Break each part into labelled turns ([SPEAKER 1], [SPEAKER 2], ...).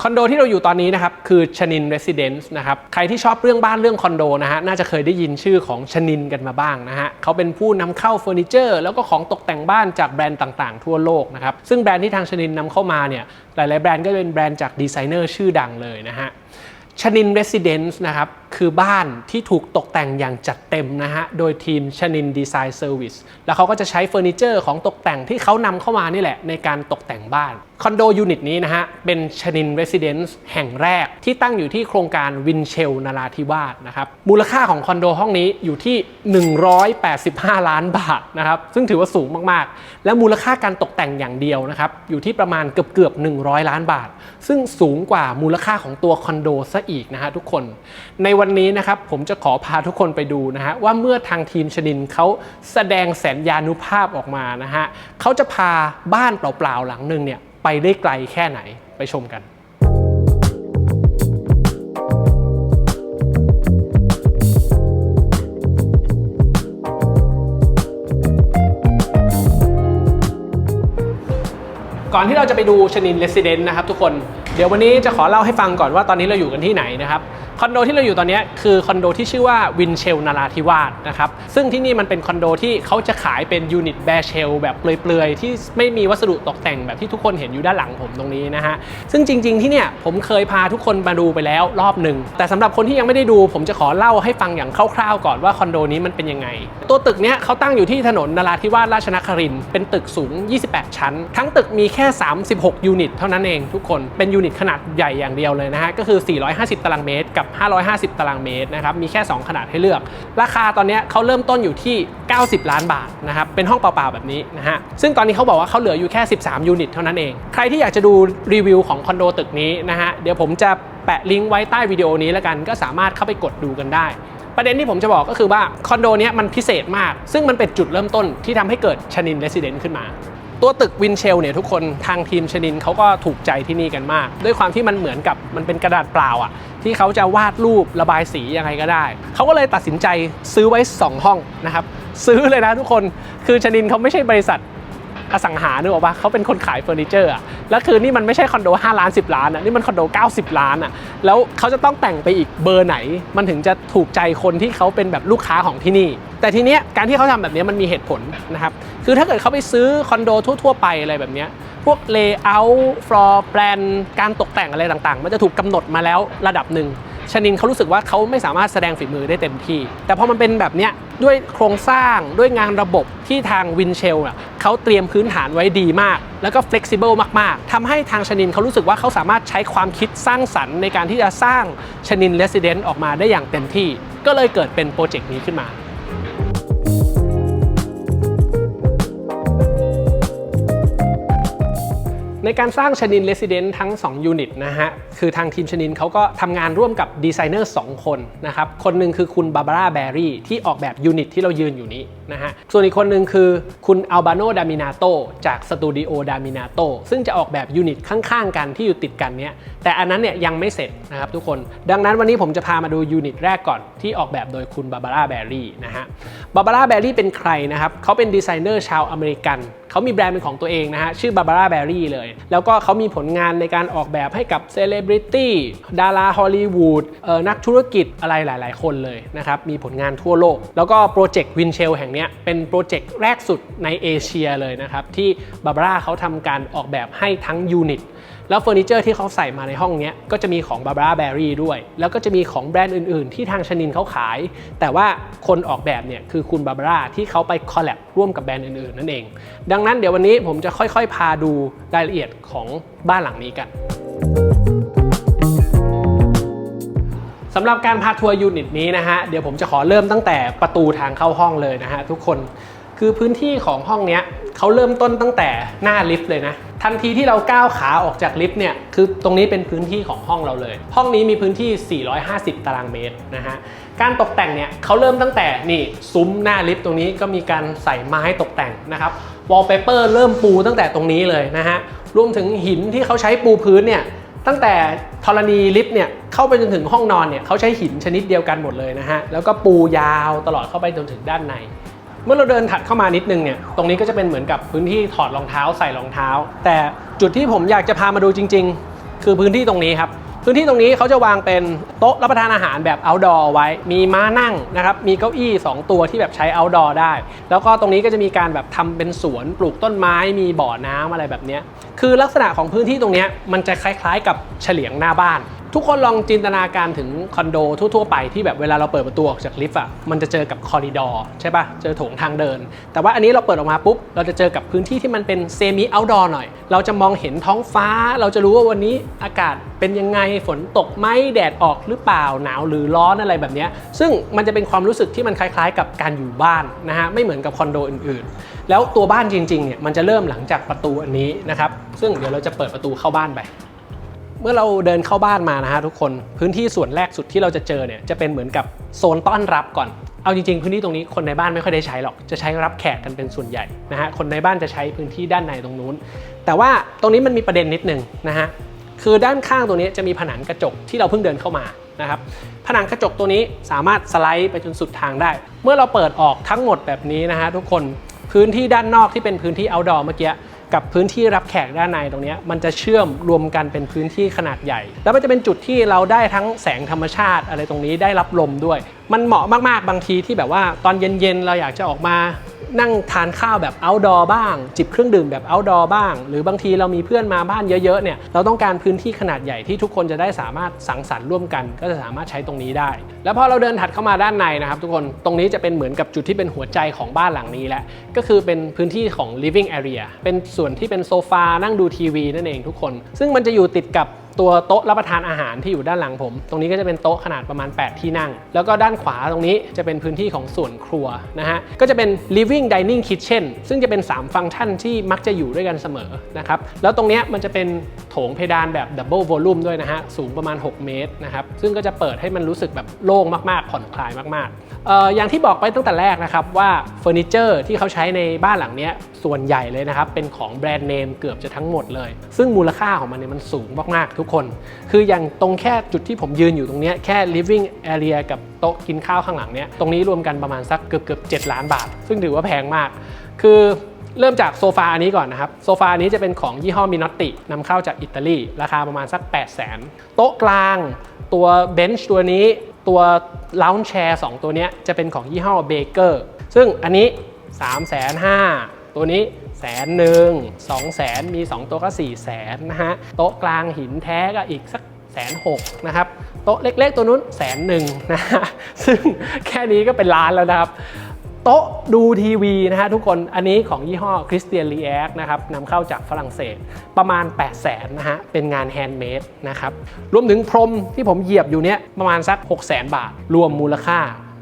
[SPEAKER 1] คอนโดที่เราอยู่ตอนนี้นะครับคือชนินเรสซิเดนซ์นะครับใครที่ชอบเรื่องบ้านเรื่องคอนโดนะฮะน่าจะเคยได้ยินชื่อของชนินกันมาบ้างนะฮะเขาเป็นผู้นำเข้าเฟอร์นิเจอร์แล้วก็ของตกแต่งบ้านจากแบรนด์ต่างๆทั่วโลกนะครับซึ่งแบรนด์ที่ทางชนินนำเข้ามาเนี่ยหลายๆแบรนด์ก็เป็นแบรนด์จากดีไซเนอร์ชื่อดังเลยนะฮะชนินเรสซิเดนซ์นะครับคือบ้านที่ถูกตกแต่งอย่างจัดเต็มนะฮะโดยทีมชนินดีไซน์เซอร์วิสแล้วเขาก็จะใช้เฟอร์นิเจอร์ของตกแต่งที่เขานำเข้ามานี่แหละในการตกแต่งบ้านคอนโดยูนิตนี้นะฮะเป็นชนินเรสซิเดนซ์แห่งแรกที่ตั้งอยู่ที่โครงการวินเชลนราธิวาสนะครับมูลค่าของคอนโดห้องนี้อยู่ที่185ล้านบาทนะครับซึ่งถือว่าสูงมากๆและมูลค่าการตกแต่งอย่างเดียวนะครับอยู่ที่ประมาณเกือบ100ล้านบาทซึ่งสูงกว่ามูลค่าของตัวคอนโดซะอีกนะฮะทุกคนในวันนี้นะครับผมจะขอพาทุกคนไปดูนะฮะว่าเมื่อทางทีมชนินเขาแสดงแสนยานุภาพออกมานะฮะเขาจะพาบ้านเปล่าๆหลังนึงเนี่ยไปได้ไกลแค่ไหนไปชมกันก่อนที่เราจะไปดูชนินเรสซิเดนซ์นะครับทุกคนเดี๋ยววันนี้จะขอเล่าให้ฟังก่อนว่าตอนนี้เราอยู่กันที่ไหนนะครับคอนโดที่เราอยู่ตอนนี้คือคอนโดที่ชื่อว่าวินเชลนราธิวาสนะครับซึ่งที่นี่มันเป็นคอนโดที่เขาจะขายเป็นยูนิตแบร์เชลแบบเปลือยๆที่ไม่มีวัสดุตกแต่งแบบที่ทุกคนเห็นอยู่ด้านหลังผมตรงนี้นะฮะซึ่งจริงๆที่เนี่ยผมเคยพาทุกคนมาดูไปแล้วรอบหนึ่งแต่สำหรับคนที่ยังไม่ได้ดูผมจะขอเล่าให้ฟังอย่างคร่าวๆก่อนว่าคอนโดนี้มันเป็นยังไงตัวตึกเนี้ยเขาตั้งอยู่ที่ถนนนราธิวาสราชนครินทร์เป็นตึกสูง28ชั้นทั้งตึกมีแค่36ยูนิตเท่านั้นเองทุกคนเป็นยูนิตขนาดใหญ่อย่างเดียวเลยนะฮะก็คือ450ตารางเมตรกับ550ตารางเมตรนะครับมีแค่2ขนาดให้เลือกราคาตอนนี้เขาเริ่มต้นอยู่ที่90ล้านบาทนะครับเป็นห้องเปล่าๆแบบนี้นะฮะซึ่งตอนนี้เขาบอกว่าเขาเหลืออยู่แค่13ยูนิตเท่านั้นเองใครที่อยากจะดูรีวิวของคอนโดตึกนี้นะฮะเดี๋ยวผมจะแปะลิงก์ไว้ใต้วิดีโอนี้แล้วกันก็สามารถเข้าไปกดดูกันได้ประเด็นที่ผมจะบอกก็คือว่าคอนโดนี้มันพิเศษมากซึ่งมันเป็นจุดเริ่มต้นที่ทำให้เกิดชนินเรสซิเดนซ์ขึ้นมาตัวตึกวินเชลเนี่ยทุกคนทางทีมชนินเขาก็ถูกใจที่นี่กันมากด้วยความที่มันเหมือนกับมันเป็นกระดาษเปล่าอ่ะที่เขาจะวาดรูประบายสียังไงก็ได้เขาก็เลยตัดสินใจซื้อไว้2ห้องนะครับซื้อเลยนะทุกคนคือชนินเขาไม่ใช่บริษัทอสังหานึกออกปะเขาเป็นคนขายเฟอร์นิเจอร์อ่ะแล้วคือนี่มันไม่ใช่คอนโด5ล้าน10ล้านอ่ะนี่มันคอนโด90ล้านอ่ะแล้วเขาจะต้องแต่งไปอีกเบอร์ไหนมันถึงจะถูกใจคนที่เขาเป็นแบบลูกค้าของที่นี่แต่ทีเนี้ยการที่เขาทำแบบนี้มันมีเหตุผลนะครับคือถ้าเกิดเขาไปซื้อคอนโดทั่วๆไปอะไรแบบเนี้ยพวกเลเยอร์ ฟลอร์ แปลนการตกแต่งอะไรต่างๆมันจะถูกกำหนดมาแล้วระดับหนึ่งชนินเขารู้สึกว่าเขาไม่สามารถแสดงฝีมือได้เต็มที่แต่พอมันเป็นแบบเนี้ยด้วยโครงสร้างด้วยงานระบบที่ทางวินเชลเขาเตรียมพื้นฐานไว้ดีมากแล้วก็ flexible มากๆทำให้ทางชนินเขารู้สึกว่าเขาสามารถใช้ความคิดสร้างสรรค์ในการที่จะสร้างชนินเรสซิเดนซ์ออกมาได้อย่างเต็มที่ก็เลยเกิดเป็นโปรเจกต์นี้ขึ้นมาในการสร้างชนินเรสซิเดนซ์ทั้ง2ยูนิตนะฮะคือทางทีมชนินเขาก็ทำงานร่วมกับดีไซเนอร์2คนนะครับคนหนึ่งคือคุณบาบาร่าแบร์รี่ที่ออกแบบยูนิตที่เรายืนอยู่นี้นะฮะส่วนอีกคนหนึ่งคือคุณอัลบาโนดามินาโตจากสตูดิโอดามินาโตซึ่งจะออกแบบยูนิตข้างๆกันที่อยู่ติดกันเนี้ยแต่อันนั้นเนี่ยยังไม่เสร็จนะครับทุกคนดังนั้นวันนี้ผมจะพามาดูยูนิตแรกก่อนที่ออกแบบโดยคุณบาบาร่าแบร์รี่นะฮะบาบาร่าแบร์รี่เป็นใครนะครับเขาเป็นดีไซเนอร์ชาวอเมริกันเขามีแบรนด์เป็นของตัวเองนะฮะชื่อบาบาร่าแบร์รี่เลยแล้วก็เขามีผลงานในการออกแบบให้กับเซเลบริตี้ดาราฮอลลีวูดนักธุรกิจอะไรหลายๆคนเลยนะครับมีผลงานทั่วโลกแล้วก็โปรเจกต์วินเชลแห่งนี้เป็นโปรเจกต์แรกสุดในเอเชียเลยนะครับที่บาบาร่าเขาทำการออกแบบให้ทั้งยูนิตแล้วเฟอร์นิเจอร์ที่เขาใส่มาในห้องนี้ก็จะมีของบาบาร่าแบร์รี่ด้วยแล้วก็จะมีของแบรนด์อื่นๆที่ทางชนินเขาขายแต่ว่าคนออกแบบเนี่ยคือคุณบาบาร่าที่เขาไปคอลแลบร่วมกับแบรนด์อื่นๆนั่นเองดังนั้นเดี๋ยววันนี้ผมจะค่อยๆพาดูรายละเอียดของบ้านหลังนี้กันสำหรับการพาทัวร์ยูนิตนี้นะฮะเดี๋ยวผมจะขอเริ่มตั้งแต่ประตูทางเข้าห้องเลยนะฮะทุกคนคือพื้นที่ของห้องนี้เขาเริ่มต้นตั้งแต่หน้าลิฟต์เลยนะทันทีที่เราก้าวขาออกจากลิฟต์เนี่ยคือตรงนี้เป็นพื้นที่ของห้องเราเลยห้องนี้มีพื้นที่450ตารางเมตรนะฮะการตกแต่งเนี่ยเขาเริ่มตั้งแต่นี่ซุ้มหน้าลิฟต์ตรงนี้ก็มีการใส่ไม้ตกแต่งนะครับวอลเปเปอร์เริ่มปูตั้งแต่ตรงนี้เลยนะฮะรวมถึงหินที่เขาใช้ปูพื้นเนี่ยตั้งแต่ธรณีลิฟต์เนี่ยเข้าไปจนถึงห้องนอนเนี่ยเขาใช้หินชนิดเดียวกันหมดเลยนะฮะแล้วก็ปูยาวตลอดเข้าไปจนถึงด้านในเมื่อเราเดินถัดเข้ามานิดนึงเนี่ยตรงนี้ก็จะเป็นเหมือนกับพื้นที่ถอดรองเท้าใส่รองเท้าแต่จุดที่ผมอยากจะพามาดูจริงๆ คือพื้นที่ตรงนี้ครับพื้นที่ตรงนี้เขาจะวางเป็นโต๊ะรับประทานอาหารแบบ outdoor ไว้มีม้านั่งนะครับมีเก้าอี้2ตัวที่แบบใช้ outdoor ได้แล้วก็ตรงนี้ก็จะมีการแบบทำเป็นสวนปลูกต้นไม้มีบ่อน้ำอะไรแบบนี้คือลักษณะของพื้นที่ตรงนี้มันจะคล้ายๆกับเฉลียงหน้าบ้านทุกคนลองจินตนาการถึงคอนโดทั่วๆไปที่แบบเวลาเราเปิดประตูออกจากลิฟต์อ่ะมันจะเจอกับคอริดอร์ใช่ป่ะเจอโถงทางเดินแต่ว่าอันนี้เราเปิดออกมาปุ๊บเราจะเจอกับพื้นที่ที่มันเป็นเซมิเอาท์ดอร์หน่อยเราจะมองเห็นท้องฟ้าเราจะรู้ว่าวันนี้อากาศเป็นยังไงฝนตกไหมแดดออกหรือเปล่าหนาวหรือร้อนอะไรแบบนี้ซึ่งมันจะเป็นความรู้สึกที่มันคล้ายๆกับการอยู่บ้านนะฮะไม่เหมือนกับคอนโดอื่นๆแล้วตัวบ้านจริงๆเนี่ยมันจะเริ่มหลังจากประตูอันนี้นะครับซึ่งเดี๋ยวเราจะเปิดประตูเข้าบ้านไปเมื่อเราเดินเข้าบ้านมานะฮะทุกคนพื้นที่ส่วนแรกสุดที่เราจะเจอเนี่ยจะเป็นเหมือนกับโซนต้อนรับก่อนเอาจริงๆพื้นที่ตรงนี้คนในบ้านไม่ค่อยได้ใช้หรอกจะใช้รับแขกกันเป็นส่วนใหญ่นะฮะคนในบ้านจะใช้พื้นที่ด้านในตรงนู้นแต่ว่าตรงนี้มันมีประเด็นนิดนึงนะฮะคือด้านข้างตรงนี้จะมีผนังกระจกที่เราเพิ่งเดินเข้ามานะครับผนังกระจกตัวนี้สามารถสไลด์ไปจนสุดทางได้เมื่อเราเปิดออกทั้งหมดแบบนี้นะฮะทุกคนพื้นที่ด้านนอกที่เป็นพื้นที่ outdoor เมื่อกี้กับพื้นที่รับแขกด้านในตรงนี้มันจะเชื่อมรวมกันเป็นพื้นที่ขนาดใหญ่แล้วมันจะเป็นจุดที่เราได้ทั้งแสงธรรมชาติอะไรตรงนี้ได้รับลมด้วยมันเหมาะมากๆบางทีที่แบบว่าตอนเย็นๆเราอยากจะออกมานั่งทานข้าวแบบ outdoor บ้างจิบเครื่องดื่มแบบ outdoor บ้างหรือบางทีเรามีเพื่อนมาบ้านเยอะๆเนี่ยเราต้องการพื้นที่ขนาดใหญ่ที่ทุกคนจะได้สามารถสังสรรค์ร่วมกันก็จะสามารถใช้ตรงนี้ได้แล้วพอเราเดินถัดเข้ามาด้านในนะครับทุกคนตรงนี้จะเป็นเหมือนกับจุดที่เป็นหัวใจของบ้านหลังนี้แหละก็คือเป็นพื้นที่ของ living area เป็นส่วนที่เป็นโซฟานั่งดูทีวีนั่นเองทุกคนซึ่งมันจะอยู่ติดกับตัวโต๊ะรับประทานอาหารที่อยู่ด้านหลังผมตรงนี้ก็จะเป็นโต๊ะขนาดประมาณ8ที่นั่งแล้วก็ด้านขวาตรงนี้จะเป็นพื้นที่ของส่วนครัวนะฮะก็จะเป็น living dining kitchen ซึ่งจะเป็น3ฟังก์ชันที่มักจะอยู่ด้วยกันเสมอนะครับแล้วตรงนี้มันจะเป็นโถงเพดานแบบ double volume ด้วยนะฮะสูงประมาณ6เมตรนะครับซึ่งก็จะเปิดให้มันรู้สึกแบบโล่งมากๆผ่อนคลายมากๆอย่างที่บอกไปตั้งแต่แรกนะครับว่าเฟอร์นิเจอร์ที่เขาใช้ในบ้านหลังนี้ส่วนใหญ่เลยนะครับเป็นของแบรนด์เนมเกือบจะทั้งหมดเลยซึ่งมูลค่าของมันเนี่ยมันสูงมากๆทุกคนคืออย่างตรงแค่จุดที่ผมยืนอยู่ตรงนี้แค่ living area กับโต๊ะกินข้าวข้างหลังเนี้ยตรงนี้รวมกันประมาณสักเกือบ7 ล้านบาทซึ่งถือว่าแพงมากคือเริ่มจากโซฟาอันนี้ก่อนนะครับโซฟาอันนี้จะเป็นของยี่ห้อมินอตตินำเข้าจากอิตาลีราคาประมาณสัก 800,000 โต๊ะกลางตัวเบนช์ตัวนี้ตัวลาวน์แชร์2ตัวนี้จะเป็นของยี่ห้อเบเกอร์ซึ่งอันนี้ 350,000 ตัวนี้100,000 200,000มี2ตัวก็400,000นะฮะโต๊ะกลางหินแท้ก็อีกสัก160,000นะครับโต๊ะเล็กๆตัวนู้น100,000นะฮะซึ่งแค่นี้ก็เป็นล้านแล้วนะครับโต๊ะดูทีวีนะฮะทุกคนอันนี้ของยี่ห้อคริสเตียนลีแอคนะครับนำเข้าจากฝรั่งเศสประมาณ800,000นะฮะเป็นงานแฮนด์เมดนะครับรวมถึงพรมที่ผมเหยียบอยู่เนี้ยประมาณสัก600,000 บาทรวมมูลค่า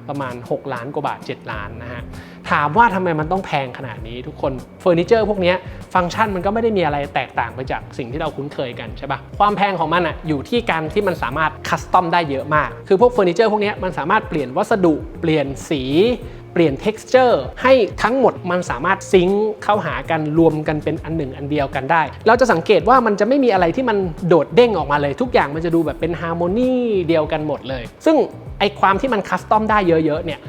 [SPEAKER 1] ประมาณ6 ล้านกว่าบาท7 ล้านนะฮะถามว่าทำไมมันต้องแพงขนาดนี้ทุกคนเฟอร์นิเจอร์พวกนี้ฟังก์ชันมันก็ไม่ได้มีอะไรแตกต่างไปจากสิ่งที่เราคุ้นเคยกันใช่ปะความแพงของมันอยู่ที่การที่มันสามารถคัสตอมได้เยอะมากคือพวกเฟอร์นิเจอร์พวกนี้มันสามารถเปลี่ยนวัสดุเปลี่ยนสีเปลี่ยน texture ให้ทั้งหมดมันสามารถซิงค์เข้าหากันรวมกันเป็นอันหนึ่งอันเดียวกันได้เราจะสังเกตว่ามันจะไม่มีอะไรที่มันโดดเด้งออกมาเลยทุกอย่างมันจะดูแบบเป็นฮาร์โมนีเดียวกันหมดเลยซึ่งไอความที่มันคัสตอมได้เยอะๆเนี่ย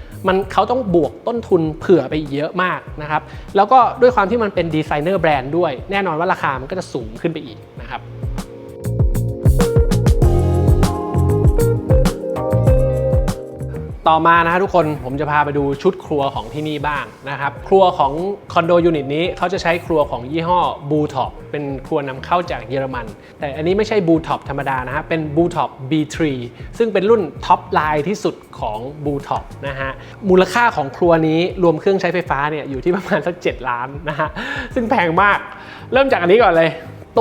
[SPEAKER 1] เขาต้องบวกต้นทุนเผื่อไปเยอะมากนะครับแล้วก็ด้วยความที่มันเป็นดีไซเนอร์แบรนด์ด้วยแน่นอนว่าราคามันก็จะสูงขึ้นไปอีกนะครับต่อมานะฮะทุกคนผมจะพาไปดูชุดครัวของที่นี่บ้างนะครับครัวของคอนโดยูนิตนี้เขาจะใช้ครัวของยี่ห้อบูท็อปเป็นครัวนำเข้าจากเยอรมันแต่อันนี้ไม่ใช่บูท็อปธรรมดานะฮะเป็นบูท็อป B3 ซึ่งเป็นรุ่นท็อปไลน์ที่สุดของบูท็อปนะฮะมูลค่าของครัวนี้รวมเครื่องใช้ไฟฟ้าเนี่ยอยู่ที่ประมาณสัก7 ล้านนะฮะซึ่งแพงมากเริ่มจากอันนี้ก่อนเลย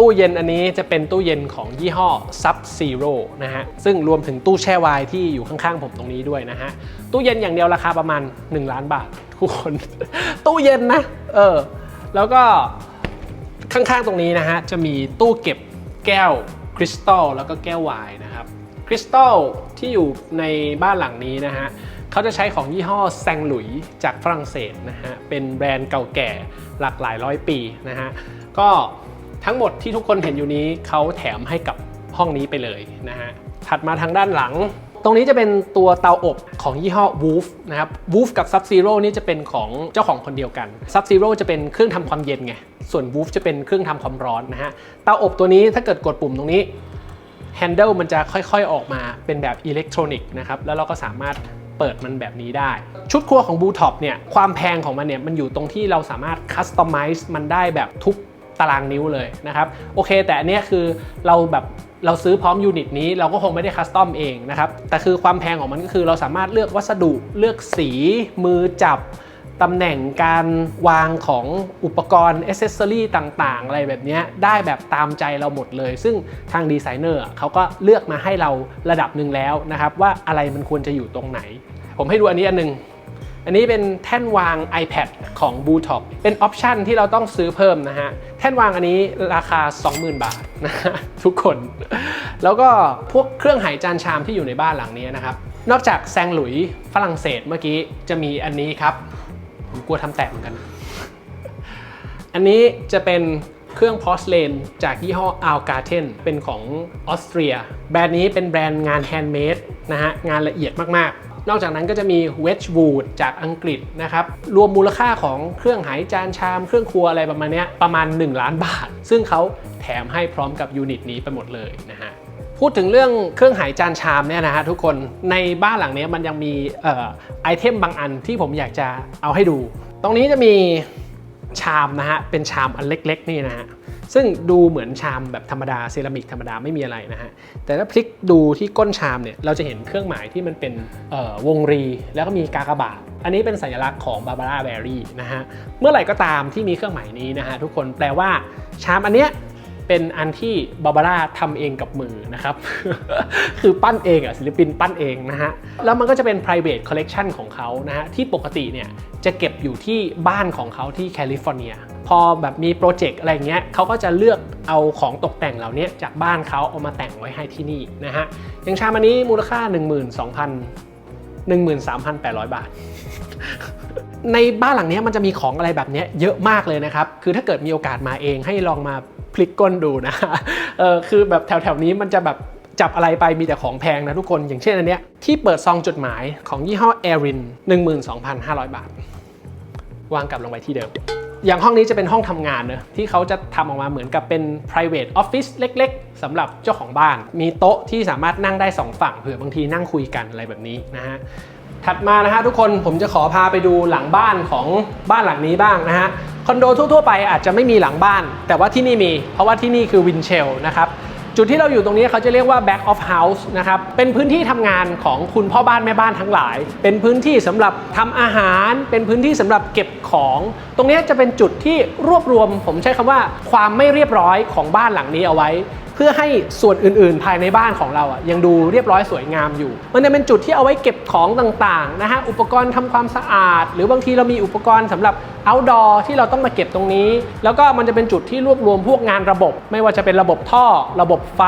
[SPEAKER 1] ตู้เย็นอันนี้จะเป็นตู้เย็นของยี่ห้อ Sub Zero นะฮะซึ่งรวมถึงตู้แช่ไวน์ที่อยู่ข้างๆผมตรงนี้ด้วยนะฮะตู้เย็นอย่างเดียวราคาประมาณ1 ล้านบาททุกคน ตู้เย็นนะแล้วก็ข้างๆตรงนี้นะฮะจะมีตู้เก็บแก้วคริสตัลแล้วก็แก้วไวน์นะครับคริสตัลที่อยู่ในบ้านหลังนี้นะฮะเขาจะใช้ของยี่ห้อแซงหลุยจากฝรั่งเศสนะฮะเป็นแบรนด์เก่าแก่หลากหลายร้อยปีนะฮะก็ทั้งหมดที่ทุกคนเห็นอยู่นี้เขาแถมให้กับห้องนี้ไปเลยนะฮะถัดมาทางด้านหลังตรงนี้จะเป็นตัวเตาอบของยี่ห้อ Wolf นะครับ Wolf กับ Sub Zero นี่จะเป็นของเจ้าของคนเดียวกัน Sub Zero จะเป็นเครื่องทำความเย็นไงส่วน Wolf จะเป็นเครื่องทำความร้อนนะฮะเตาอบตัวนี้ถ้าเกิดกดปุ่มตรงนี้ แฮนเดิลมันจะค่อยๆออกมาเป็นแบบอิเล็กทรอนิกส์นะครับแล้วเราก็สามารถเปิดมันแบบนี้ได้ชุดครัวของ Blue Top เนี่ยความแพงของมันเนี่ยมันอยู่ตรงที่เราสามารถคัสตอมไมซ์มันได้แบบทุกตารางนิ้วเลยนะครับโอเคแต่อันนี้คือเราซื้อพร้อมยูนิตนี้เราก็คงไม่ได้คัสตอมเองนะครับแต่คือความแพงของมันก็คือเราสามารถเลือกวัสดุเลือกสีมือจับตำแหน่งการวางของอุปกรณ์อ c เซสซอรี่ต่างๆอะไรแบบนี้ได้แบบตามใจเราหมดเลยซึ่งทางดีไซเนอร์เขาก็เลือกมาให้เราระดับหนึ่งแล้วนะครับว่าอะไรมันควรจะอยู่ตรงไหนผมให้ดูอันนี้อันนึงอันนี้เป็นแท่นวาง iPad ของ Blue Top เป็นออปชันที่เราต้องซื้อเพิ่มนะฮะแท่นวางอันนี้ราคา 20,000 บาทนะฮะทุกคนแล้วก็พวกเครื่องหายจานชามที่อยู่ในบ้านหลังนี้นะครับนอกจากแซงหลุยฝรั่งเศสเมื่อกี้จะมีอันนี้ครับผมกลัวทำแตกเหมือนกันอันนี้จะเป็นเครื่องพอร์สเลนจากยี่ห้อ Algarten เป็นของออสเตรียแบรนด์นี้เป็นแบรนด์งานแฮนด์เมดนะฮะงานละเอียดมากๆนอกจากนั้นก็จะมี Wedgwood จากอังกฤษนะครับรวมมูลค่าของเครื่องหายจานชามเครื่องครัวอะไรประมาณนี้ประมาณ1 ล้านบาทซึ่งเขาแถมให้พร้อมกับยูนิตนี้ไปหมดเลยนะฮะพูดถึงเรื่องเครื่องหายจานชามเนี่ยนะฮะทุกคนในบ้านหลังนี้มันยังมีไอเทมบางอันที่ผมอยากจะเอาให้ดูตรงนี้จะมีชามนะฮะเป็นชามอันเล็กๆนี่นะฮะซึ่งดูเหมือนชามแบบธรรมดาเซรามิกธรรมดาไม่มีอะไรนะฮะแต่ถ้าพลิกดูที่ก้นชามเนี่ยเราจะเห็นเครื่องหมายที่มันเป็นวงรีแล้วก็มีกากบาทอันนี้เป็นสัญลักษณ์ของ Barbara Berry นะฮะเมื่อไหร่ก็ตามที่มีเครื่องหมายนี้นะฮะทุกคนแปลว่าชามอันเนี้ยเป็นอันที่บาบาร่าทำเองกับมือนะครับ คือปั้นเองศิลปินปั้นเองนะฮะแล้วมันก็จะเป็น private collection ของเขานะฮะที่ปกติเนี่ยจะเก็บอยู่ที่บ้านของเขาที่แคลิฟอร์เนียพอแบบมีโปรเจกต์อะไรเงี้ยเขาก็จะเลือกเอาของตกแต่งเหล่านี้จากบ้านเขาเอามาแต่งไว้ให้ที่นี่นะฮะอย่างชามอันนี้มูลค่า 13,800 บาท ในบ้านหลังนี้มันจะมีของอะไรแบบนี้เยอะมากเลยนะครับคือถ้าเกิดมีโอกาสมาเองให้ลองมาพลิกก้นดูนะคือแบบแถวๆนี้มันจะแบบจับอะไรไปมีแต่ของแพงนะทุกคนอย่างเช่นอันเนี้ยที่เปิดซองจดหมายของยี่ห้อ Erin 12,500 บาทวางกลับลงไปที่เดิมอย่างห้องนี้จะเป็นห้องทำงานเนอะที่เขาจะทำออกมาเหมือนกับเป็น private office เล็กๆสำหรับเจ้าของบ้านมีโต๊ะที่สามารถนั่งได้2ฝั่งเผื่อบางทีนั่งคุยกันอะไรแบบนี้นะฮะถัดมานะฮะทุกคนผมจะขอพาไปดูหลังบ้านของบ้านหลังนี้บ้างนะฮะคอนโดทั่วๆไปอาจจะไม่มีหลังบ้านแต่ว่าที่นี่มีเพราะว่าที่นี่คือวินเชลนะครับจุดที่เราอยู่ตรงนี้เขาจะเรียกว่า back of house นะครับเป็นพื้นที่ทำงานของคุณพ่อบ้านแม่บ้านทั้งหลายเป็นพื้นที่สำหรับทำอาหารเป็นพื้นที่สำหรับเก็บของตรงนี้จะเป็นจุดที่รวบรวมผมใช้คำว่าความไม่เรียบร้อยของบ้านหลังนี้เอาไว้เพื่อให้ส่วนอื่นๆภายในบ้านของเรายังดูเรียบร้อยสวยงามอยู่มันจะเป็นจุดที่เอาไว้เก็บของต่างๆนะฮะอุปกรณ์ทำความสะอาดหรือบางทีเรามีอุปกรณ์สำหรับ outdoor ที่เราต้องมาเก็บตรงนี้แล้วก็มันจะเป็นจุดที่รวบรวมพวกงานระบบไม่ว่าจะเป็นระบบท่อระบบไฟ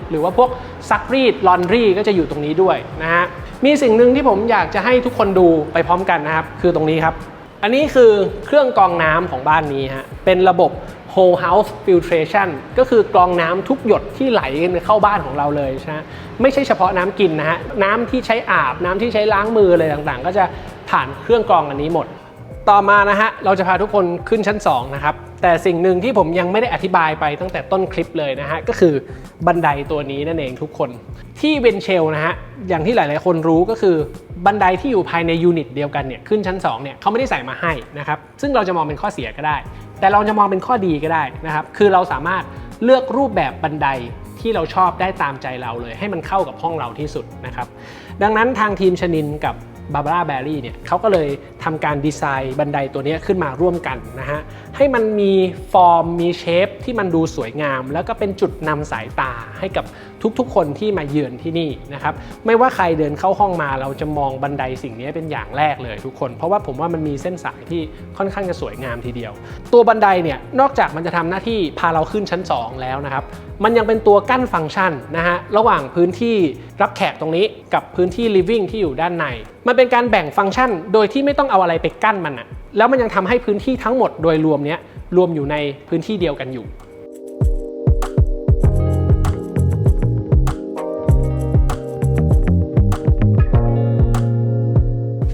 [SPEAKER 1] หรือว่าพวกซักรีดลอนดรี่ก็จะอยู่ตรงนี้ด้วยนะฮะมีสิ่งหนึ่งที่ผมอยากจะให้ทุกคนดูไปพร้อมกันนะครับคือตรงนี้ครับอันนี้คือเครื่องกรองน้ำของบ้านนี้ฮะเป็นระบบwhole house filtration ก็คือกรองน้ำทุกหยดที่ไหลเข้าบ้านของเราเลยใช่ไหมไม่ใช่เฉพาะน้ำกินนะฮะน้ำที่ใช้อาบน้ำที่ใช้ล้างมืออะไรต่างๆก็จะผ่านเครื่องกรองอันนี้หมดต่อมานะฮะเราจะพาทุกคนขึ้นชั้น2นะครับแต่สิ่งหนึ่งที่ผมยังไม่ได้อธิบายไปตั้งแต่ต้นคลิปเลยนะฮะก็คือบันไดตัวนี้นั่นเองทุกคนที่เวนเชลนะฮะอย่างที่หลายๆคนรู้ก็คือบันไดที่อยู่ภายในยูนิตเดียวกันเนี่ยขึ้นชั้น2เนี่ยเขาไม่ได้ใส่มาให้นะครับซึ่งเราจะมองเป็นข้อเสียก็ได้แต่เราจะมองเป็นข้อดีก็ได้นะครับคือเราสามารถเลือกรูปแบบบันไดที่เราชอบได้ตามใจเราเลยให้มันเข้ากับห้องเราที่สุดนะครับดังนั้นทางทีมชนินกับบาบาร่าแบรี่เนี่ยเขาก็เลยทำการดีไซน์บันไดตัวนี้ขึ้นมาร่วมกันนะฮะให้มันมีฟอร์มมีเชฟที่มันดูสวยงามแล้วก็เป็นจุดนำสายตาให้กับทุกๆคนที่มาเยือนที่นี่นะครับไม่ว่าใครเดินเข้าห้องมาเราจะมองบันไดสิ่งนี้เป็นอย่างแรกเลยทุกคนเพราะว่าผมว่ามันมีเส้นสายที่ค่อนข้างจะสวยงามทีเดียวตัวบันไดเนี่ยนอกจากมันจะทำหน้าที่พาเราขึ้นชั้น2แล้วนะครับมันยังเป็นตัวกั้นฟังก์ชันนะฮะระหว่างพื้นที่รับแขกตรงนี้กับพื้นที่ living ที่อยู่ด้านในมันเป็นการแบ่งฟังก์ชันโดยที่ไม่ต้องเอาอะไรไปกั้นมันอะแล้วมันยังทำให้พื้นที่ทั้งหมดโดยรวมเนี้ยรวมอยู่ในพื้นที่เดียวกันอยู่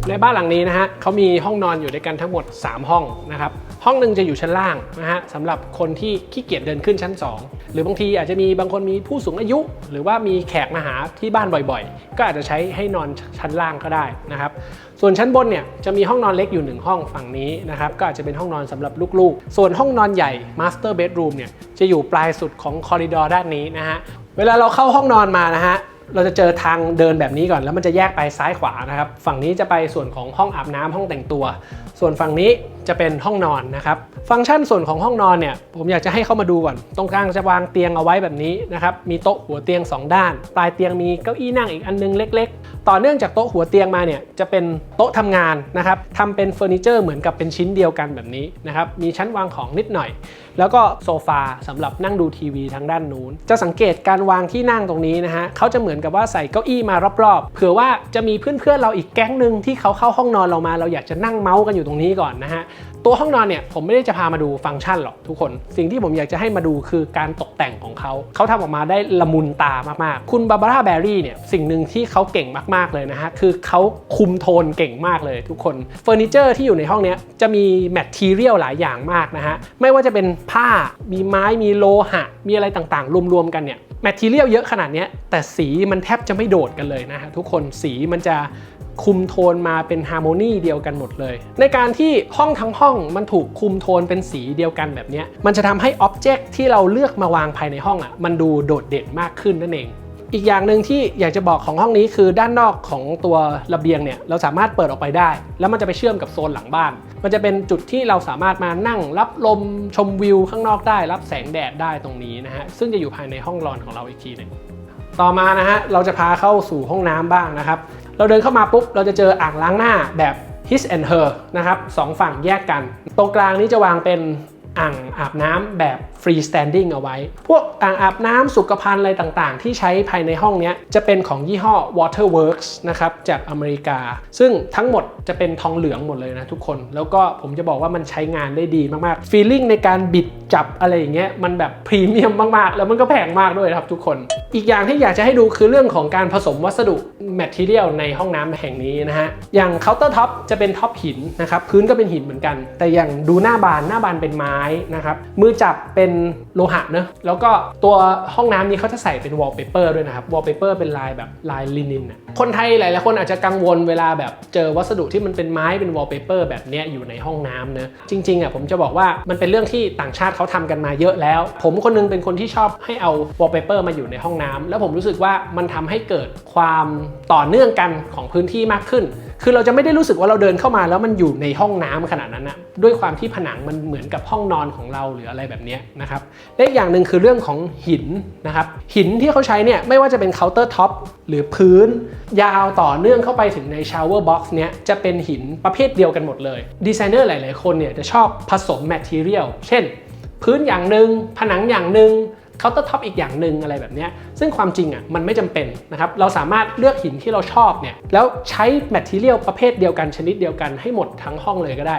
[SPEAKER 1] ใน บ้านหลังนี้นะฮะเขามีห้องนอนอยู่ด้วยกันทั้งหมด3ห้องนะครับห้องหนึ่งจะอยู่ชั้นล่างนะฮะสำหรับคนที่ขี้เกียจเดินขึ้นชั้น2หรือบางทีอาจจะมีบางคนมีผู้สูงอายุ หรือว่ามีแขกมาหาที่บ้านบ่อยๆก็อาจจะใช้ให้นอนชั้นล่างก็ได้นะครับส่วนชั้นบนเนี่ยจะมีห้องนอนเล็กอยู่1ห้องฝั่งนี้นะครับก็อาจจะเป็นห้องนอนสำหรับลูกๆส่วนห้องนอนใหญ่ Master Bedroom เนี่ยจะอยู่ปลายสุดของคอริดอร์ด้านนี้นะฮะเวลาเราเข้าห้องนอนมานะฮะเราจะเจอทางเดินแบบนี้ก่อนแล้วมันจะแยกไปซ้ายขวานะครับฝั่งนี้จะไปส่วนของห้องอาบน้ำห้องแต่งตัวส่วนฝั่งนี้จะเป็นห้องนอนนะครับฟังก์ชันส่วนของห้องนอนเนี่ยผมอยากจะให้เข้ามาดูก่อนตรงกลางจะวางเตียงเอาไว้แบบนี้นะครับมีโต๊ะหัวเตียง2ด้านปลายเตียงมีเก้าอี้นั่งอีกอันนึงเล็กๆต่อเนื่องจากโต๊ะหัวเตียงมาเนี่ยจะเป็นโต๊ะทำงานนะครับทำเป็นเฟอร์นิเจอร์เหมือนกับเป็นชิ้นเดียวกันแบบนี้นะครับมีชั้นวางของนิดหน่อยแล้วก็โซฟาสำหรับนั่งดูทีวีทางด้านนู้นจะสังเกตการวางที่นั่งตรงนี้นะฮะเขาจะเหมือนกับว่าใส่เก้าอี้มารอบๆเผื่อว่าจะมีเพื่อนๆเราอีกแก๊งหนึ่งที่เขาเข้าห้องนอนเรามาเราอยากจะนั่งเมาส์กันอยู่ตรงนี้ก่อนนะฮะตัวห้องนอนเนี่ยผมไม่ได้จะพามาดูฟังก์ชันหรอกทุกคนสิ่งที่ผมอยากจะให้มาดูคือการตกแต่งของเขาทำออกมาได้ละมุนตามากๆคุณบาบาร่าแบร์รี่เนี่ยสิ่งหนึ่งที่เขาเก่งมากๆเลยนะฮะคือเขาคุมโทนเก่งมากเลยทุกคนเฟอร์นิเจอร์ที่อยู่ในห้องนี้จะมีแมททีเรียลหลายอย่างมากนะฮะไม่ว่าจะเป็นผ้ามีไม้มีโลหะมีอะไรต่างๆรวมๆกันเนี่ยแมททีเรียลเยอะขนาดนี้แต่สีมันแทบจะไม่โดดกันเลยนะฮะทุกคนสีมันจะคุมโทนมาเป็นฮาร์โมนีเดียวกันหมดเลยในการที่ห้องทั้งห้องมันถูกคุมโทนเป็นสีเดียวกันแบบนี้มันจะทำให้อ็อบเจกต์ที่เราเลือกมาวางภายในห้องมันดูโดดเด่นมากขึ้นนั่นเองอีกอย่างหนึ่งที่อยากจะบอกของห้องนี้คือด้านนอกของตัวระเบียงเนี่ยเราสามารถเปิดออกไปได้แล้วมันจะไปเชื่อมกับโซนหลังบ้านมันจะเป็นจุดที่เราสามารถมานั่งรับลมชมวิวข้างนอกได้รับแสงแดดได้ตรงนี้นะฮะซึ่งจะอยู่ภายในห้องนอนของเราอีกทีหนึ่งต่อมานะฮะเราจะพาเข้าสู่ห้องน้ำบ้างนะครับเราเดินเข้ามาปุ๊บเราจะเจออ่างล้างหน้าแบบ his and her นะครับ2ฝั่งแยกกันตรงกลางนี้จะวางเป็นอ่างอาบน้ำแบบ freestanding เอาไว้พวกอ่างอาบน้ำสุขภัณฑ์อะไรต่างๆที่ใช้ภายในห้องนี้จะเป็นของยี่ห้อ Waterworks นะครับจากอเมริกาซึ่งทั้งหมดจะเป็นทองเหลืองหมดเลยนะทุกคนแล้วก็ผมจะบอกว่ามันใช้งานได้ดีมากๆ feeling ในการบิดจับอะไรอย่างเงี้ยมันแบบพรีเมียมมากๆแล้วมันก็แพงมากด้วยครับทุกคนอีกอย่างที่อยากจะให้ดูคือเรื่องของการผสมวัสดุ material ในห้องน้ำแห่งนี้นะฮะอย่างเคาน์เตอร์ท็อปจะเป็นท็อปหินนะครับพื้นก็เป็นหินเหมือนกันแต่อย่างดูหน้าบานเป็นไม้นะครับมือจับเป็นโลหะเนอะแล้วก็ตัวห้องน้ำนี้เขาจะใส่เป็นวอลเปเปอร์ด้วยนะครับวอลเปเปอร์เป็นลายแบบลายลินินนะคนไทยหลายๆคนอาจจะกังวลเวลาแบบเจอวัสดุที่มันเป็นไม้เป็นวอลเปเปอร์แบบนี้อยู่ในห้องน้ำเนอะจริงๆผมจะบอกว่ามันเป็นเรื่องที่ต่างชาติเขาทำกันมาเยอะแล้วผมคนนึงเป็นคนที่ชอบให้เอาวอลเปเปอร์มาอยู่ในห้องน้ำแล้วผมรู้สึกว่ามันทำให้เกิดความต่อเนื่องกันของพื้นที่มากขึ้นคือเราจะไม่ได้รู้สึกว่าเราเดินเข้ามาแล้วมันอยู่ในห้องน้ำขนาดนั้นนะด้วยความที่ผนังมันเหมือนกับห้องนอนของเราหรืออะไรแบบนี้นะครับและอีกอย่างหนึ่งคือเรื่องของหินนะครับหินที่เขาใช้เนี่ยไม่ว่าจะเป็นเคาน์เตอร์ท็อปหรือพื้นยาวต่อเนื่องเข้าไปถึงในชาวเวอร์บ็อกซ์เนี้ยจะเป็นหินประเภทเดียวกันหมดเลยดีไซเนอร์หลายๆคนเนี่ยจะชอบผสมแมททีเรียลเช่นพื้นอย่างหนึ่งผนังอย่างหนึ่งเคาน์เตอร์ท็อปอีกอย่างหนึ่งอะไรแบบนี้ซึ่งความจริงมันไม่จำเป็นนะครับเราสามารถเลือกหินที่เราชอบเนี่ยแล้วใช้แมททีเรียลประเภทเดียวกันชนิดเดียวกันให้หมดทั้งห้องเลยก็ได้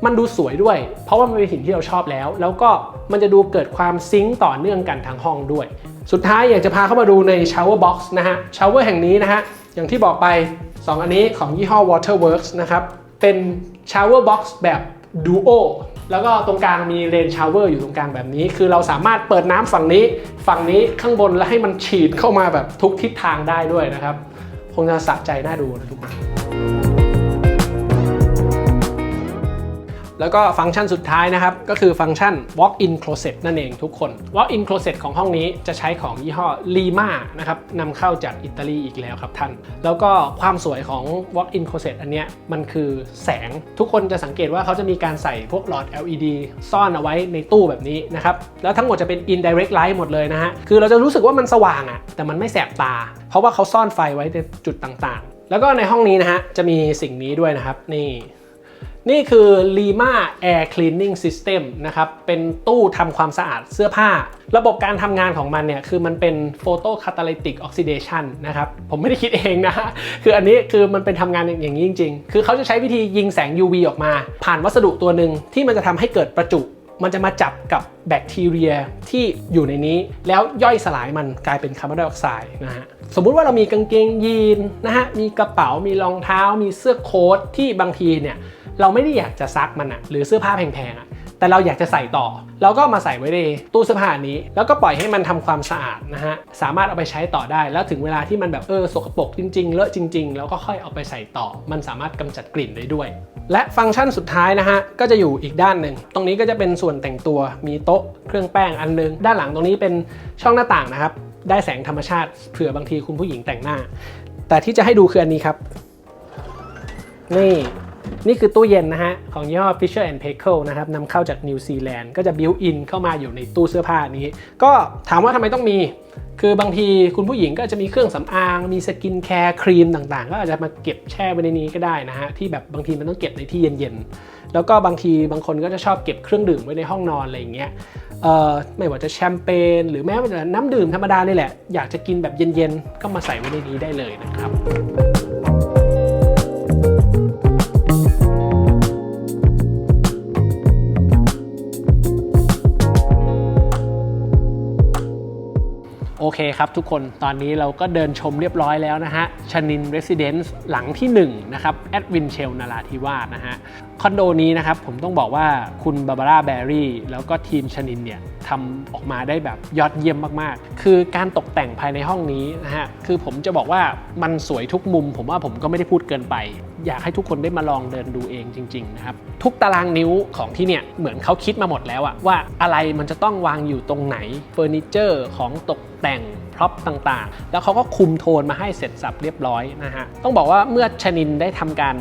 [SPEAKER 1] มันดูสวยด้วยเพราะว่ามันเป็นหินที่เราชอบแล้วก็มันจะดูเกิดความซิงค์ต่อเนื่องกันทั้งห้องด้วยสุดท้ายอยากจะพาเข้ามาดูใน shower box นะฮะ shower แห่งนี้นะฮะอย่างที่บอกไป2อันนี้ของยี่ห้อ Waterworks นะครับเป็น shower box แบบ duoแล้วก็ตรงกลางมีเรนชาวเวอร์อยู่ตรงกลางแบบนี้คือเราสามารถเปิดน้ำฝั่งนี้ข้างบนแล้วให้มันฉีดเข้ามาแบบทุกทิศทางได้ด้วยนะครับคงจะสะใจน่าดูนะทุกคนแล้วก็ฟังก์ชันสุดท้ายนะครับก็คือฟังก์ชัน walk-in closet นั่นเองทุกคน walk-in closet ของห้องนี้จะใช้ของยี่ห้อ Lima นะครับนำเข้าจากอิตาลีอีกแล้วครับท่านแล้วก็ความสวยของ walk-in closet อันเนี้ยมันคือแสงทุกคนจะสังเกตว่าเขาจะมีการใส่พวกหลอด LED ซ่อนเอาไว้ในตู้แบบนี้นะครับแล้วทั้งหมดจะเป็น indirect light หมดเลยนะฮะคือเราจะรู้สึกว่ามันสว่างแต่มันไม่แสบตาเพราะว่าเขาซ่อนไฟไว้ในจุดต่างๆแล้วก็ในห้องนี้นะฮะจะมีสิ่งนี้ด้วยนะครับนี่คือ Lima Air Cleaning System นะครับเป็นตู้ทำความสะอาดเสื้อผ้าระบบการทำงานของมันเนี่ยคือมันเป็น Photo Catalytic Oxidation นะครับผมไม่ได้คิดเองนะคืออันนี้คือมันเป็นทำงานอย่างนี้จริงๆคือเขาจะใช้วิธียิงแสง UV ออกมาผ่านวัสดุตัวหนึ่งที่มันจะทำให้เกิดประจุ มันจะมาจับกับแบคทีเรียที่อยู่ในนี้แล้วย่อยสลายมันกลายเป็นคาร์บอนไดออกไซด์นะฮะสมมุติว่าเรามีกางเกงยีนนะฮะมีกระเป๋ามีรองเท้ามีเสื้อโค้ทที่บางทีเนี่ยเราไม่ได้อยากจะซักมันหรือเสื้อผ้าแพงๆแต่เราอยากจะใส่ต่อเราก็มาใส่ไว้ในตู้เสื้อผ้านี้แล้วก็ปล่อยให้มันทำความสะอาดนะฮะสามารถเอาไปใช้ต่อได้แล้วถึงเวลาที่มันแบบสกปรกจริงๆเลอะจริงๆแล้วก็ค่อยเอาไปใส่ต่อมันสามารถกำจัดกลิ่นได้ด้วยและฟังก์ชันสุดท้ายนะฮะก็จะอยู่อีกด้านหนึ่งตรงนี้ก็จะเป็นส่วนแต่งตัวมีโต๊ะเครื่องแป้งอันนึงด้านหลังตรงนี้เป็นช่องหน้าต่างนะครับได้แสงธรรมชาติเผื่อบางทีคุณผู้หญิงแต่งหน้าแต่ที่จะให้ดูคืออันนี้ครับนี่คือตู้เย็นนะฮะของยี่ห้อ Fisher & Paykel นะครับนำเข้าจากนิวซีแลนด์ก็จะบิวอินเข้ามาอยู่ในตู้เสื้อผ้านี้ก็ถามว่าทำไมต้องมีคือบางทีคุณผู้หญิงก็จะมีเครื่องสำอางมีสกินแคร์ครีมต่างๆก็อาจจะมาเก็บแช่ไว้ในนี้ก็ได้นะฮะที่แบบบางทีมันต้องเก็บในที่เย็นๆแล้วก็บางทีบางคนก็จะชอบเก็บเครื่องดื่มไว้ในห้องนอนอะไรอย่างเงี้ยไม่ว่าจะแชมเปญหรือแม้ว่าจะน้ำดื่มธรรมดานี่แหละอยากจะกินแบบเย็นๆก็มาใส่ไว้ในนี้ได้เลยนะครับโอเคครับทุกคนตอนนี้เราก็เดินชมเรียบร้อยแล้วนะฮะชนินเรสซิเดนซ์หลังที่1นะครับแอดวินเชลนาราธิวาสนะฮะคอนโดนี้นะครับผมต้องบอกว่าคุณบาบาร่าแบร์รี่แล้วก็ทีมชนินเนี่ยทำออกมาได้แบบยอดเยี่ยมมากๆคือการตกแต่งภายในห้องนี้นะฮะคือผมจะบอกว่ามันสวยทุกมุมผมว่าผมก็ไม่ได้พูดเกินไปอยากให้ทุกคนได้มาลองเดินดูเองจริงๆนะครับทุกตารางนิ้วของที่เนี่ยเหมือนเขาคิดมาหมดแล้วอะว่าอะไรมันจะต้องวางอยู่ตรงไหนเฟอร์นิเจอร์ของตกแต่งพร็อพต่างๆแล้วเขาก็คุมโทนมาให้เสร็จสับเรียบร้อยนะฮะต้องบอกว่าเมื่อชนินได้ทำการ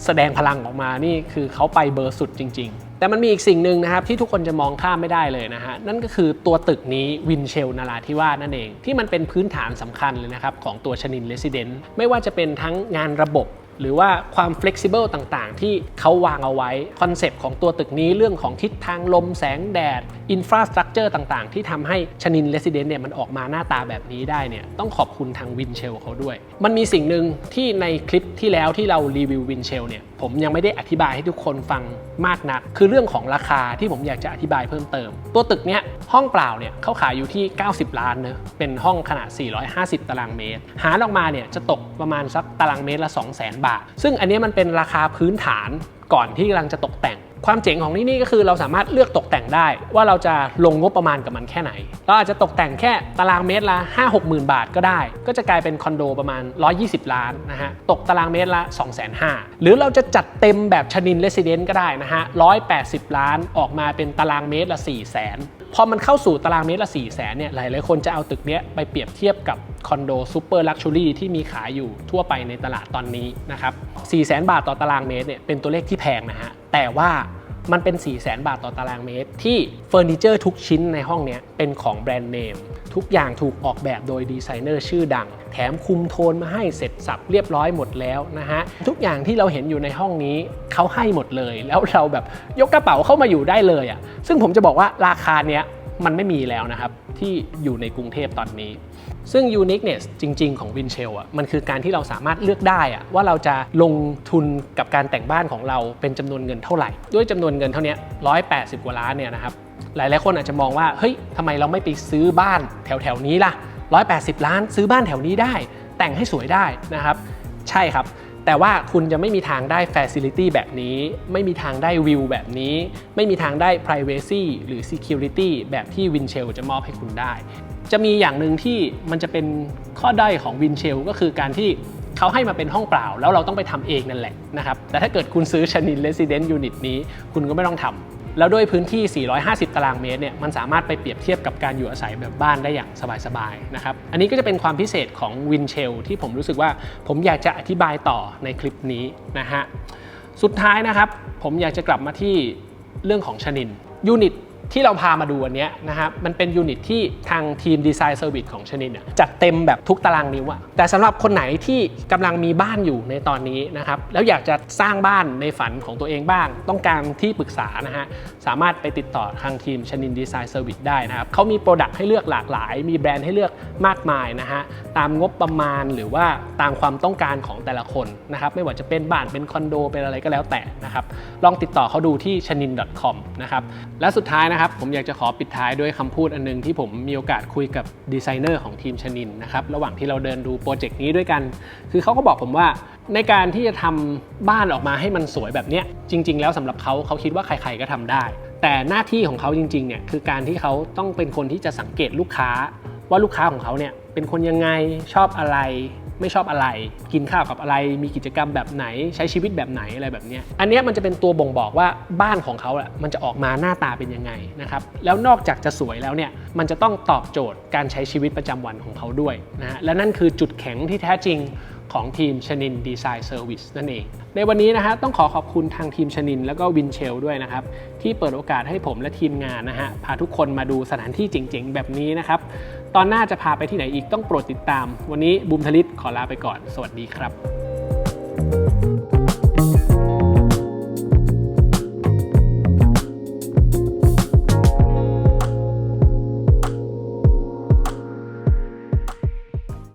[SPEAKER 1] แสดงพลังออกมานี่คือเขาไปเบอร์สุดจริงๆแต่มันมีอีกสิ่งหนึ่งนะครับที่ทุกคนจะมองข้ามไม่ได้เลยนะฮะนั่นก็คือตัวตึกนี้วินเชลนาราธิวาสนั่นเองที่มันเป็นพื้นฐานสำคัญเลยนะครับของตัวชนินเรสซิเดนซ์ไม่ว่าจะเป็นทั้งงานระบบหรือว่าความ flexible ต่างๆที่เขาวางเอาไว้คอนเซปต์ของตัวตึกนี้เรื่องของทิศทางลมแสงแดด infrastructure ต่างๆที่ทำให้ชนิน Residence เนี่ยมันออกมาหน้าตาแบบนี้ได้เนี่ยต้องขอบคุณทางวินเชลเขาด้วยมันมีสิ่งหนึ่งที่ในคลิปที่แล้วที่เรารีวิววินเชลเนี่ยผมยังไม่ได้อธิบายให้ทุกคนฟังมากนักคือเรื่องของราคาที่ผมอยากจะอธิบายเพิ่มเติมตัวตึกเนี้ยห้องเปล่าเนี่ยเขาขายอยู่ที่90 ล้านเนอะเป็นห้องขนาด450ตารางเมตรหารออกมาเนี่ยจะตกประมาณสักตารางเมตรละ 200,000 บาทซึ่งอันนี้มันเป็นราคาพื้นฐานก่อนที่กำลังจะตกแต่งความเจ๋งของที่นี่ก็คือเราสามารถเลือกตกแต่งได้ว่าเราจะลงงบประมาณกับมันแค่ไหนเราอาจจะตกแต่งแค่ตารางเมตรละ 5-6 หมื่นบาทก็ได้ก็จะกลายเป็นคอนโดประมาณ120 ล้านนะฮะตกตารางเมตรละ 250,000 หรือเราจะจัดเต็มแบบชนินเรสซิเดนซ์ก็ได้นะฮะ180 ล้านออกมาเป็นตารางเมตรละ 400,000 พอมันเข้าสู่ตารางเมตรละ 400,000 เนี่ยหลายๆคนจะเอาตึกเนี้ยไปเปรียบเทียบกับคอนโดซูเปอร์ลักชัวรี่ที่มีขายอยู่ทั่วไปในตลาดตอนนี้นะครับ 400,000 บาทต่อตารางเมตรเนี่ยเป็นตัวเลขที่แพงนะฮะแต่ว่ามันเป็น 400,000 บาทต่อตารางเมตรที่เฟอร์นิเจอร์ทุกชิ้นในห้องนี้เป็นของแบรนด์เนมทุกอย่างถูกออกแบบโดยดีไซเนอร์ชื่อดังแถมคุมโทนมาให้เสร็จสับเรียบร้อยหมดแล้วนะฮะทุกอย่างที่เราเห็นอยู่ในห้องนี้เขาให้หมดเลยแล้วเราแบบยกกระเป๋าเข้ามาอยู่ได้เลยอ่ะซึ่งผมจะบอกว่าราคาเนี้ยมันไม่มีแล้วนะครับที่อยู่ในกรุงเทพตอนนี้ซึ่ง uniqueness จริงๆของวินเชลอ่ะมันคือการที่เราสามารถเลือกได้อ่ะว่าเราจะลงทุนกับการแต่งบ้านของเราเป็นจำนวนเงินเท่าไหร่ด้วยจำนวนเงินเท่านี้180 กว่าล้านเนี่ยนะครับหลายๆคนอาจจะมองว่าเฮ้ยทำไมเราไม่ไปซื้อบ้านแถวๆนี้ล่ะ180 ล้านซื้อบ้านแถวนี้ได้แต่งให้สวยได้นะครับใช่ครับแต่ว่าคุณจะไม่มีทางได้ facility แบบนี้ไม่มีทางได้วิวแบบนี้ไม่มีทางได้ privacy หรือ security แบบที่วินเชลจะมอบให้คุณได้จะมีอย่างหนึ่งที่มันจะเป็นข้อด้อยของวินเชลก็คือการที่เขาให้มาเป็นห้องเปล่าแล้วเราต้องไปทำเองนั่นแหละนะครับแต่ถ้าเกิดคุณซื้อชนิน Residence Unit นี้คุณก็ไม่ต้องทำแล้วด้วยพื้นที่450 ตารางเมตรเนี่ยมันสามารถไปเปรียบเทียบกับการอยู่อาศัยแบบบ้านได้อย่างสบายๆนะครับอันนี้ก็จะเป็นความพิเศษของวินเชลที่ผมรู้สึกว่าผมอยากจะอธิบายต่อในคลิปนี้นะฮะสุดท้ายนะครับผมอยากจะกลับมาที่เรื่องของชนินยูนิต ที่เราพามาดูวันนี้นะครับมันเป็นยูนิตที่ทางทีมดีไซน์เซอร์วิสของชนินจัดเต็มแบบทุกตารางนิ้วอะแต่สำหรับคนไหนที่กำลังมีบ้านอยู่ในตอนนี้นะครับแล้วอยากจะสร้างบ้านในฝันของตัวเองบ้างต้องการที่ปรึกษานะฮะสามารถไปติดต่อทางทีมชนินดีไซน์เซอร์วิสได้นะครับเขามีโปรดักต์ให้เลือกหลากหลายมีแบรนด์ให้เลือกมากมายนะฮะตามงบประมาณหรือว่าตามความต้องการของแต่ละคนนะครับไม่ว่าจะเป็นบ้านเป็นคอนโดเป็นอะไรก็แล้วแต่นะครับลองติดต่อเขาดูที่ chanin.com นะครับและสุดท้ายนะครับผมอยากจะขอปิดท้ายด้วยคำพูดอันนึงที่ผมมีโอกาสคุยกับดีไซเนอร์ของทีมชนินนะครับระหว่างที่เราเดินดูโปรเจกต์นี้ด้วยกันคือเขาก็บอกผมว่าในการที่จะทำบ้านออกมาให้มันสวยแบบนี้จริงๆแล้วสำหรับเขาคิดว่าใครๆก็ทำได้แต่หน้าที่ของเขาจริงๆเนี่ยคือการที่เขาต้องเป็นคนที่จะสังเกตลูกค้าว่าลูกค้าของเขาเนี่ยเป็นคนยังไงชอบอะไรไม่ชอบอะไรกินข้าวกับอะไรมีกิจกรรมแบบไหนใช้ชีวิตแบบไหนอะไรแบบนี้อันนี้มันจะเป็นตัวบ่งบอกว่าบ้านของเขาแหละมันจะออกมาหน้าตาเป็นยังไงนะครับแล้วนอกจากจะสวยแล้วเนี่ยมันจะต้องตอบโจทย์การใช้ชีวิตประจำวันของเขาด้วยนะฮะและนั่นคือจุดแข็งที่แท้จริงของทีมชนินดีไซน์เซอร์วิสนั่นเองในวันนี้นะฮะต้องขอบคุณทางทีมชนินแล้วก็วินเชลด้วยนะครับที่เปิดโอกาสให้ผมและทีมงานนะฮะพาทุกคนมาดูสถานที่เจ๋งๆแบบนี้นะครับตอนหน้าจะพาไปที่ไหนอีกต้องโปรดติดตามวันนี้บูมธลิตขอลาไปก่อนสวัสดีครับ